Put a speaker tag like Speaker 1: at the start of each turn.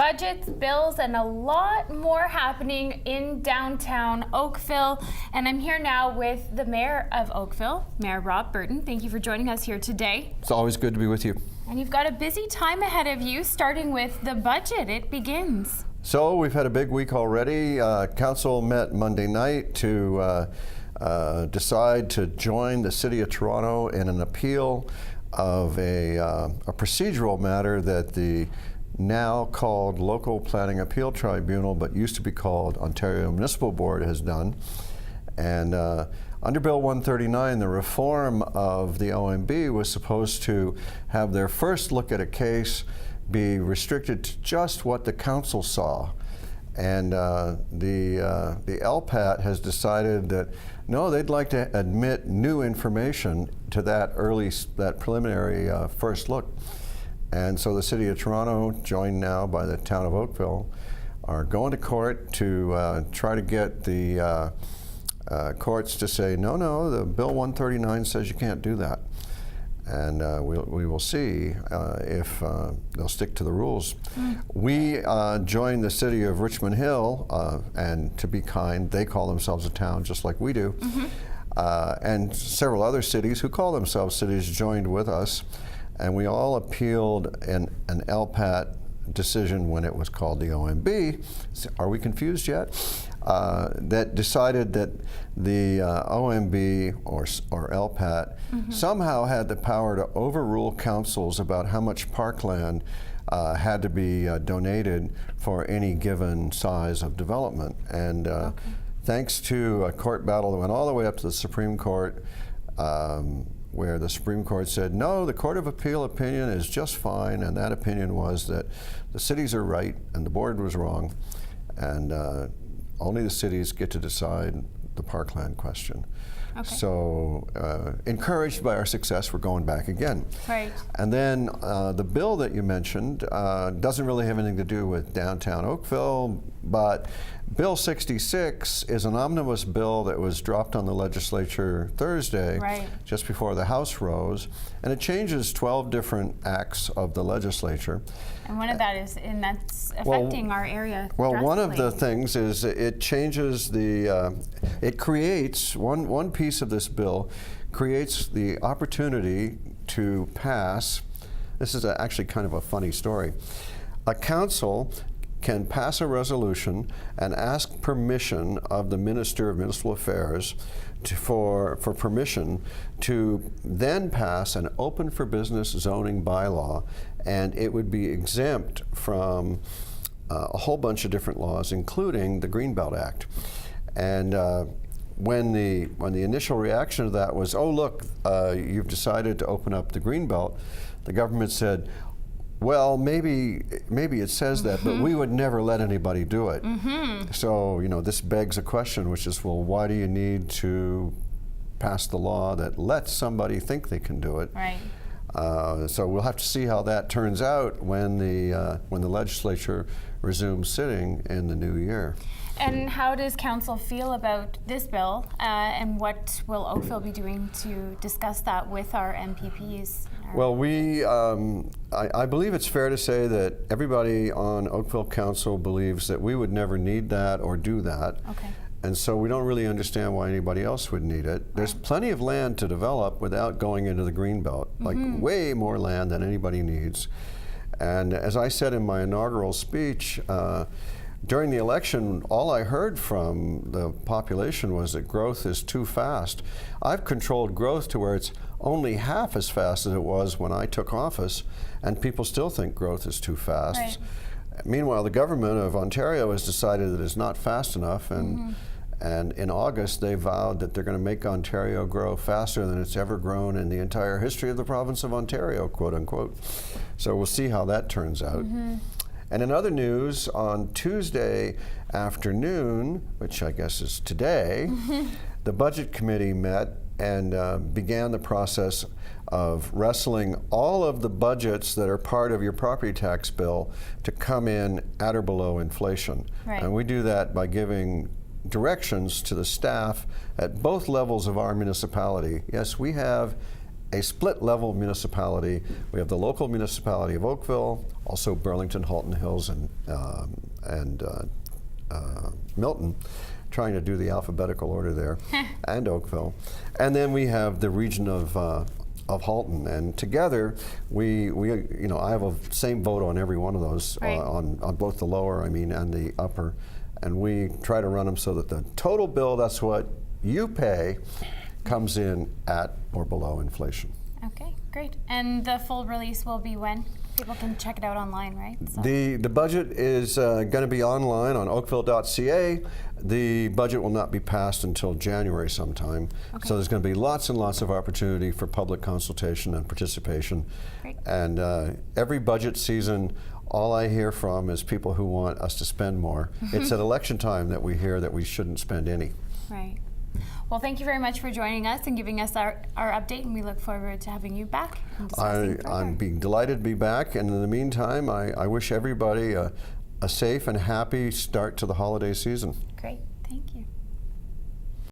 Speaker 1: budgets, bills, and a lot more happening in downtown Oakville. And I'm here now with the Mayor of Oakville, Mayor Rob Burton. Thank you for joining us here today.
Speaker 2: It's always good to be with you.
Speaker 1: And you've got a busy time ahead of you, starting with the budget. It begins.
Speaker 2: So we've had a big week already. Council met Monday night to decide to join the City of Toronto in an appeal of a procedural matter that the now called Local Planning Appeal Tribunal, but used to be called Ontario Municipal Board, has done. And under Bill 139, the reform of the OMB was supposed to have their first look at a case be restricted to just what the council saw. And the LPAT has decided that no, they'd like to admit new information to that preliminary first look. And so the City of Toronto, joined now by the town of Oakville, are going to court to try to get the courts to say, no, the Bill 139 says you can't do that. And we will see if they'll stick to the rules. We joined the city of Richmond Hill, and to be kind, they call themselves a town just like we do. And several other cities who call themselves cities joined with us. And we all appealed an LPAT decision when it was called the OMB. Are we confused yet? That decided that the OMB or LPAT somehow had the power to overrule councils about how much parkland had to be donated for any given size of development. And thanks to a court battle that went all the way up to the Supreme Court, where the Supreme Court said, no, the Court of Appeal opinion is just fine, and that opinion was that the cities are right and the board was wrong, and only the cities get to decide the parkland question. Okay. So encouraged by our success, we're going back again. Right. And then the bill that you mentioned doesn't really have anything to do with downtown Oakville, but Bill 66 is an omnibus bill that was dropped on the legislature Thursday, just before the House rose, and it changes 12 different acts of the legislature. And one of that is, and that's affecting our area drastically. One of the things is it changes the, it creates, one piece of this bill creates the opportunity to pass, this is actually kind of a funny story, a council can pass a resolution and ask permission of the Minister of Municipal Affairs for permission to then pass an open for business zoning bylaw, and it would be exempt from a whole bunch of different laws, including the Greenbelt Act. And when the initial reaction to that was, oh look, you've decided to open up the Greenbelt, the government said, well, maybe it says that, but we would never let anybody do it. So, this begs a question, which is, well, why do you need to pass the law that lets somebody think they can do it? Right. So we'll have to see how that turns out when the legislature resumes sitting in the new year. And how does council feel about this bill, and what will Oakville be doing to discuss that with our MPPs? Well, I believe it's fair to say that everybody on Oakville Council believes that we would never need that or do that. Okay. And so we don't really understand why anybody else would need it. There's plenty of land to develop without going into the Greenbelt, like way more land than anybody needs. And as I said in my inaugural speech, during the election, all I heard from the population was that growth is too fast. I've controlled growth to where it's only half as fast as it was when I took office, and people still think growth is too fast. Right. Meanwhile, the government of Ontario has decided that it's not fast enough, and in August they vowed that they're going to make Ontario grow faster than it's ever grown in the entire history of the province of Ontario, quote unquote. So we'll see how that turns out. And in other news, on Tuesday afternoon, which I guess is today, the Budget Committee met and began the process of wrestling all of the budgets that are part of your property tax bill to come in at or below inflation. Right. And we do that by giving directions to the staff at both levels of our municipality. Yes, we have a split-level municipality. We have the local municipality of Oakville, also Burlington, Halton Hills, and Milton, trying to do the alphabetical order there, and Oakville. And then we have the region of Halton, and together we I have a same vote on every one of those,
Speaker 1: Right.
Speaker 2: on both the lower, and the upper, and we try to run them so that the total bill, that's what you pay, comes in at or below inflation.
Speaker 1: Okay, great. And the full release will be when? People can check it out online, right? So-
Speaker 2: The budget is going to be online on oakville.ca. The budget will not be passed until January sometime.
Speaker 1: Okay.
Speaker 2: So there's going to be lots and lots of opportunity for public consultation and participation.
Speaker 1: Great.
Speaker 2: And every budget season, all I hear from is people who want us to spend more. It's at election time that we hear that we shouldn't spend any.
Speaker 1: Right. Well, thank you very much for joining us and giving us our update, and we look forward to having you back and discussing further.
Speaker 2: I'm being delighted to be back, and in the meantime, I wish everybody a safe and happy start to the holiday season.
Speaker 1: Great. Thank you.